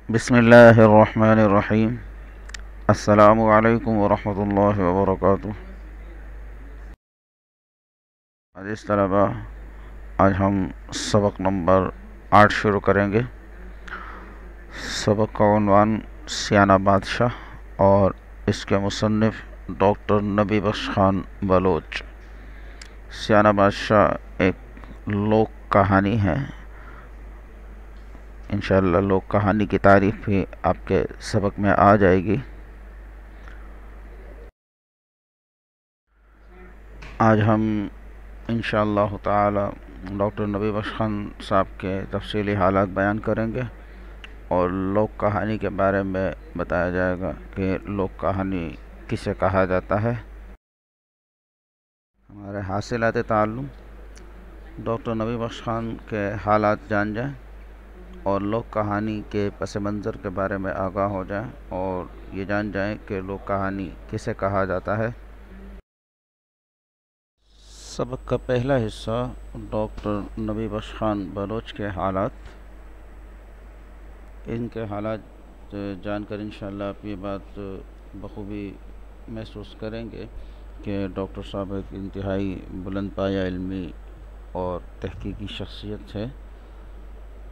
بسم اللہ الرحمن الرحیم۔ السلام علیکم ورحمۃ اللہ وبرکاتہ۔ عزیز طلباء، آج ہم سبق نمبر 8 شروع کریں گے۔ سبق کا عنوان سیانہ بادشاہ اور اس کے مصنف ڈاکٹر نبی بخش خان بلوچ۔ سیانہ بادشاہ ایک لوک کہانی ہے۔ انشاءاللہ لوک کہانی کی تعریف بھی آپ کے سبق میں آ جائے گی۔ آج ہم انشاءاللہ تعالی ڈاکٹر نبی بخش خان صاحب کے تفصیلی حالات بیان کریں گے اور لوک کہانی کے بارے میں بتایا جائے گا کہ لوک کہانی کسے کہا جاتا ہے۔ ہمارے حاصلات تعلم ڈاکٹر نبی بخش خان کے حالات جان جائیں اور لوک کہانی کے پس منظر کے بارے میں آگاہ ہو جائیں اور یہ جان جائیں کہ لوک کہانی کسے کہا جاتا ہے۔ سبق کا پہلا حصہ ڈاکٹر نبی بخش خان بلوچ کے حالات۔ ان کے حالات جان کر انشاءاللہ آپ یہ بات بخوبی محسوس کریں گے کہ ڈاکٹر صاحب ایک انتہائی بلند پایہ علمی اور تحقیقی شخصیت ہے۔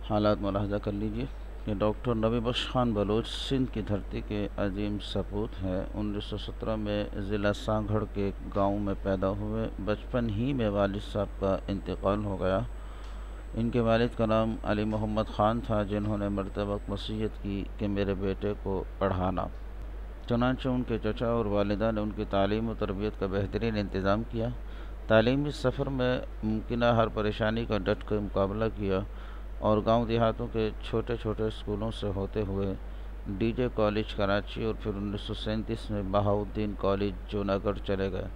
حالات ملاحظہ کر لیجئے کہ ڈاکٹر نبی بخش خان بلوچ سندھ کی دھرتی کے عظیم سپوت ہیں۔ 1917 میں ضلع سانگھڑ کے ایک گاؤں میں پیدا ہوئے۔ بچپن ہی میں والد صاحب کا انتقال ہو گیا۔ ان کے والد کا نام علی محمد خان تھا، جنہوں نے مرتبہ وصیت کی کہ میرے بیٹے کو پڑھانا۔ چنانچہ ان کے چچا اور والدہ نے ان کی تعلیم و تربیت کا بہترین انتظام کیا۔ تعلیمی سفر میں ممکنہ ہر پریشانی کا ڈٹ کر مقابلہ کیا اور گاؤں دیہاتوں کے چھوٹے چھوٹے اسکولوں سے ہوتے ہوئے ڈی جے کالج کراچی اور پھر 1937 میں بہاؤالدین کالج جوناگڑھ چلے گئے،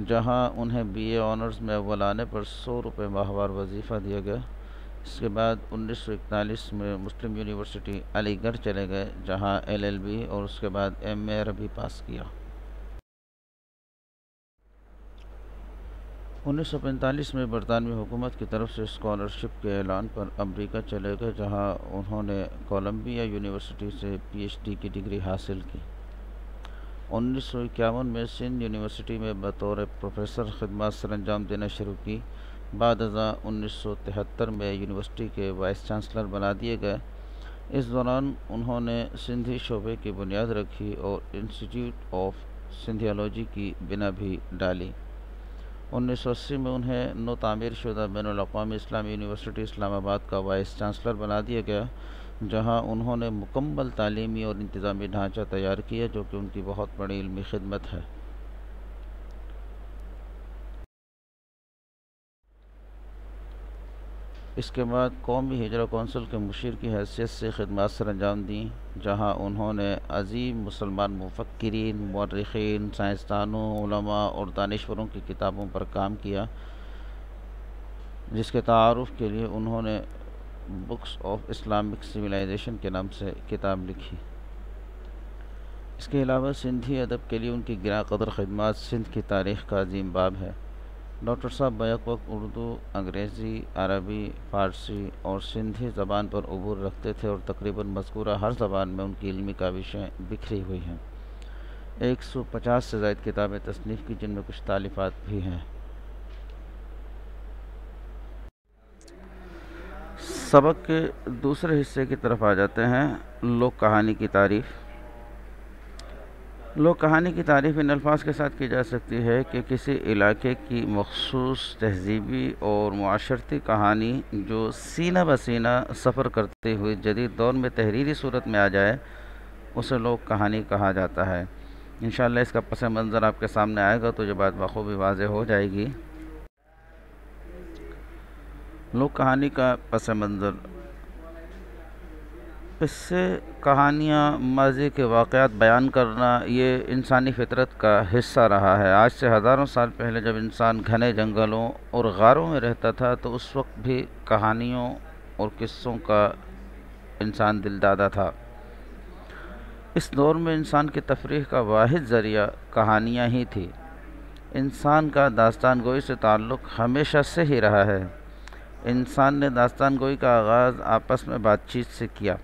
جہاں انہیں بی اے آنرز میں اول آنے پر 100 روپے ماہوار وظیفہ دیا گیا۔ اس کے بعد 1941 میں مسلم یونیورسٹی علی گڑھ چلے گئے، جہاں ایل ایل بی اور اس کے بعد ایم اے عربی پاس کیا۔ 1945 میں برطانوی حکومت کی طرف سے اسکالرشپ کے اعلان پر امریکہ چلے گئے، جہاں انہوں نے کولمبیا یونیورسٹی سے پی ایچ ڈی کی ڈگری حاصل کی۔ 1951 میں سندھ یونیورسٹی میں بطور پروفیسر خدمات سر انجام دینا شروع کی۔ بعد ازاں 1973 میں یونیورسٹی کے وائس چانسلر بنا دیے گئے۔ اس دوران انہوں نے سندھی شعبے کی بنیاد رکھی اور انسٹیٹیوٹ آف سندھیالوجی کی بنا بھی ڈالی۔ 1980 میں انہیں نو تعمیر شدہ بین الاقوامی اسلامی یونیورسٹی اسلام آباد کا وائس چانسلر بنا دیا گیا، جہاں انہوں نے مکمل تعلیمی اور انتظامی ڈھانچہ تیار کیا، جو کہ ان کی بہت بڑی علمی خدمت ہے۔ اس کے بعد قومی ہجرہ کونسل کے مشیر کی حیثیت سے خدمات سر انجام دیں، جہاں انہوں نے عظیم مسلمان مفکرین، مورخین، سائنسدانوں، علماء اور دانشوروں کی کتابوں پر کام کیا، جس کے تعارف کے لیے انہوں نے بکس آف اسلامک سویلائزیشن کے نام سے کتاب لکھی۔ اس کے علاوہ سندھی ادب کے لیے ان کی گراں قدر خدمات سندھ کی تاریخ کا عظیم باب ہے۔ ڈاکٹر صاحب بیک وقت اردو، انگریزی، عربی، فارسی اور سندھی زبان پر عبور رکھتے تھے اور تقریباً مذکورہ ہر زبان میں ان کی علمی کاوشیں بکھری ہوئی ہیں۔ 150 سے زائد کتابیں تصنیف کی، جن میں کچھ تالیفات بھی ہیں۔ سبق کے دوسرے حصے کی طرف آ جاتے ہیں، لوک کہانی کی تعریف۔ لوک کہانی کی تعریف ان الفاظ کے ساتھ کی جا سکتی ہے کہ کسی علاقے کی مخصوص تہذیبی اور معاشرتی کہانی جو سینہ بہ سینہ سفر کرتے ہوئے جدید دور میں تحریری صورت میں آ جائے، اسے لوک کہانی کہا جاتا ہے۔ انشاءاللہ اس کا پس منظر آپ کے سامنے آئے گا تو یہ بات بخوبی واضح ہو جائے گی۔ لوک کہانی کا پس منظر: قصے، کہانیاں، ماضی کے واقعات بیان کرنا یہ انسانی فطرت کا حصہ رہا ہے۔ آج سے ہزاروں سال پہلے جب انسان گھنے جنگلوں اور غاروں میں رہتا تھا تو اس وقت بھی کہانیوں اور قصوں کا انسان دل دادا تھا۔ اس دور میں انسان کی تفریح کا واحد ذریعہ کہانیاں ہی تھی۔ انسان کا داستان گوئی سے تعلق ہمیشہ سے ہی رہا ہے۔ انسان نے داستان گوئی کا آغاز آپس میں بات چیت سے کیا۔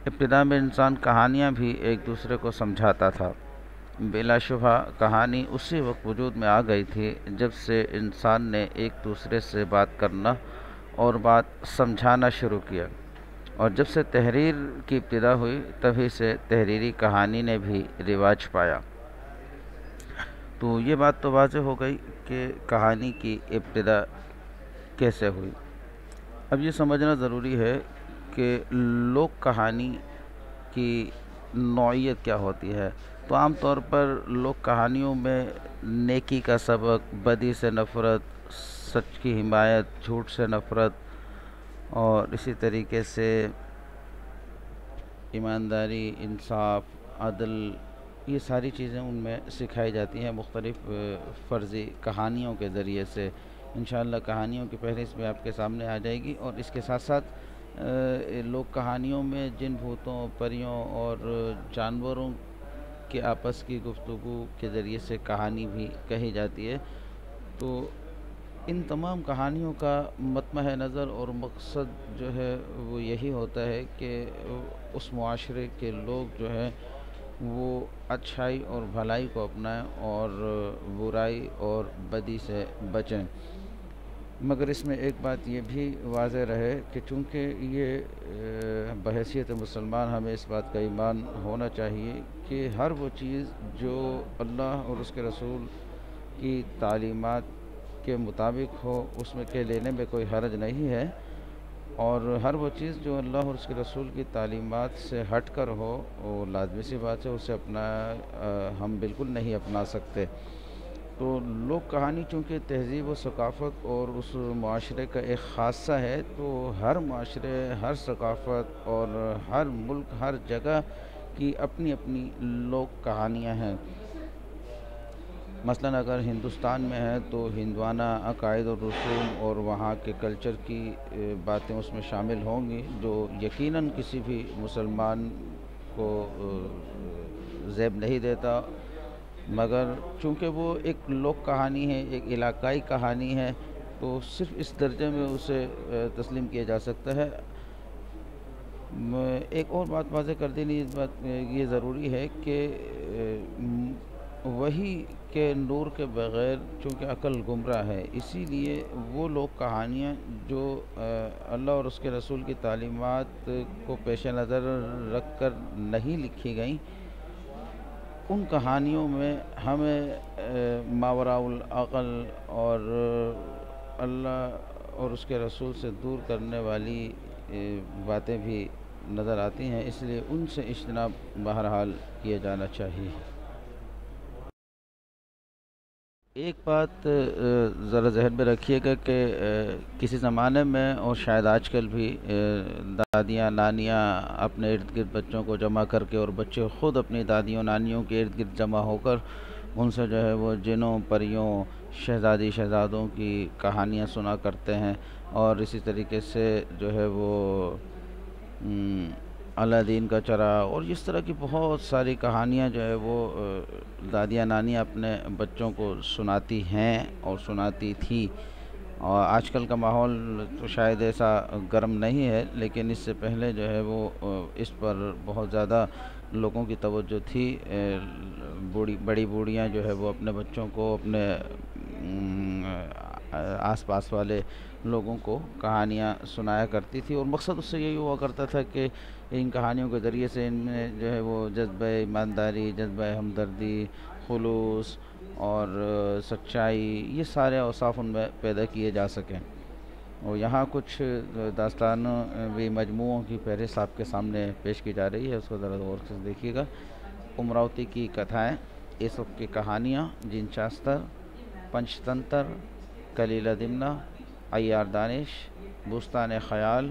ابتدا میں انسان کہانیاں بھی ایک دوسرے کو سمجھاتا تھا۔ بلا شبہ کہانی اسی وقت وجود میں آ گئی تھی جب سے انسان نے ایک دوسرے سے بات کرنا اور بات سمجھانا شروع کیا، اور جب سے تحریر کی ابتدا ہوئی تبھی سے تحریری کہانی نے بھی رواج پایا۔ تو یہ بات تو واضح ہو گئی کہ کہانی کی ابتدا کیسے ہوئی۔ اب یہ سمجھنا ضروری ہے کہ لوک کہانی کی نوعیت کیا ہوتی ہے۔ تو عام طور پر لوک کہانیوں میں نیکی کا سبق، بدی سے نفرت، سچ کی حمایت، جھوٹ سے نفرت، اور اسی طریقے سے ایمانداری، انصاف، عدل، یہ ساری چیزیں ان میں سکھائی جاتی ہیں مختلف فرضی کہانیوں کے ذریعے سے۔ انشاءاللہ کہانیوں کی فہرست بھی آپ کے سامنے آ جائے گی، اور اس کے ساتھ ساتھ لوک کہانیوں میں جن بھوتوں، پریوں اور جانوروں کے آپس کی گفتگو کے ذریعے سے کہانی بھی کہی جاتی ہے۔ تو ان تمام کہانیوں کا مطمع نظر اور مقصد جو ہے وہ یہی ہوتا ہے کہ اس معاشرے کے لوگ جو ہے وہ اچھائی اور بھلائی کو اپنائیں اور برائی اور بدی سے بچیں۔ مگر اس میں ایک بات یہ بھی واضح رہے کہ چونکہ یہ بحیثیت مسلمان ہمیں اس بات کا ایمان ہونا چاہیے کہ ہر وہ چیز جو اللہ اور اس کے رسول کی تعلیمات کے مطابق ہو اس میں کہ لینے میں کوئی حرج نہیں ہے، اور ہر وہ چیز جو اللہ اور اس کے رسول کی تعلیمات سے ہٹ کر ہو وہ لازمی سی بات ہے اسے ہم بالکل نہیں اپنا سکتے۔ تو لوک کہانی چونکہ تہذیب و ثقافت اور اس معاشرے کا ایک خاصہ ہے، تو ہر معاشرے، ہر ثقافت اور ہر ملک، ہر جگہ کی اپنی اپنی لوک کہانیاں ہیں۔ مثلا اگر ہندوستان میں ہے تو ہندوانہ عقائد اور رسوم اور وہاں کے کلچر کی باتیں اس میں شامل ہوں گی، جو یقیناً کسی بھی مسلمان کو زیب نہیں دیتا، مگر چونکہ وہ ایک لوک کہانی ہے، ایک علاقائی کہانی ہے، تو صرف اس درجے میں اسے تسلیم کیا جا سکتا ہے۔ ایک اور بات واضح کر دینی اس بات یہ ضروری ہے کہ وحی کے نور کے بغیر چونکہ عقل گمراہ ہے، اسی لیے وہ لوک کہانیاں جو اللہ اور اس کے رسول کی تعلیمات کو پیش نظر رکھ کر نہیں لکھی گئیں، ان کہانیوں میں ہمیں ماوراء العقل اور اللہ اور اس کے رسول سے دور کرنے والی باتیں بھی نظر آتی ہیں، اس لیے ان سے اجتناب بہرحال کیا جانا چاہیے۔ ایک بات ذرا ذہن میں رکھیے گا کہ کسی زمانے میں اور شاید آج کل بھی دادیاں، نانیاں اپنے ارد گرد بچوں کو جمع کر کے، اور بچے خود اپنی دادیوں، نانیوں کے ارد گرد جمع ہو کر ان سے جو ہے وہ جنوں، پریوں، شہزادی، شہزادوں کی کہانیاں سنا کرتے ہیں، اور اسی طریقے سے جو ہے وہ الادین کا چراغ اور اس طرح کی بہت ساری کہانیاں جو ہے وہ دادیاں، نانیاں اپنے بچوں کو سناتی ہیں اور سناتی تھی۔ اور آج کل کا ماحول تو شاید ایسا گرم نہیں ہے، لیکن اس سے پہلے جو ہے وہ اس پر بہت زیادہ لوگوں کی توجہ تھی۔ بڑی بوڑھیاں جو ہے وہ اپنے بچوں کو، اپنے آس پاس والے لوگوں کو کہانیاں سنایا کرتی تھی، اور مقصد اس سے یہی ہوا کرتا تھا کہ ان کہانیوں کے ذریعے سے ان میں جو ہے وہ جذبہ ایمانداری، جذبہ ہمدردی، خلوص اور سچائی، یہ سارے اوصاف ان میں پیدا کیے جا سکیں۔ اور یہاں کچھ داستانوں بھی مجموعوں کی فہرست آپ کے سامنے پیش کی جا رہی ہے، اس کو ذرا غور سے دیکھیے گا۔ امراوتی کی کتھائیں، ایسوپ کی کہانیاں، جن شاستر، پنچ تنتر، کلیلہ دمنہ، عیار دانش، بستان خیال،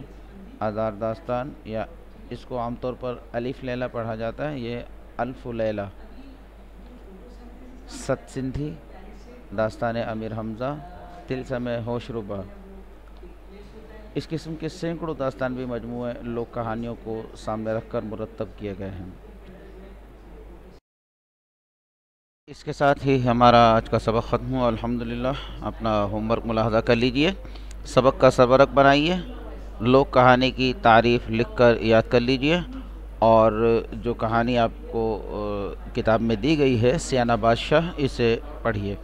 آزار داستان، یا اس کو عام طور پر الف لیلہ پڑھا جاتا ہے، یہ الف لیلہ، ست سندھی، داستان امیر حمزہ، طلسم ہوش ربا، اس قسم کے سینکڑوں داستانوی مجموعے لوک کہانیوں کو سامنے رکھ کر مرتب کیے گئے ہیں۔ اس کے ساتھ ہی ہمارا آج کا سبق ختم ہوا۔ الحمدللہ اپنا ہوم ورک ملاحظہ کر لیجئے، سبق کا سبرک بنائیے، لوک کہانی کی تعریف لکھ کر یاد کر لیجئے، اور جو کہانی آپ کو کتاب میں دی گئی ہے سیانہ بادشاہ، اسے پڑھیے،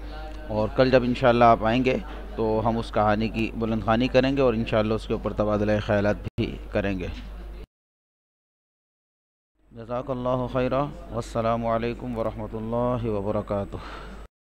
اور کل جب انشاءاللہ آپ آئیں گے تو ہم اس کہانی کی بلند خوانی کریں گے اور انشاءاللہ اس کے اوپر تبادلہ خیالات بھی کریں گے۔ جزاک اللہ خیرہ، والسلام علیکم ورحمۃ اللہ وبرکاتہ۔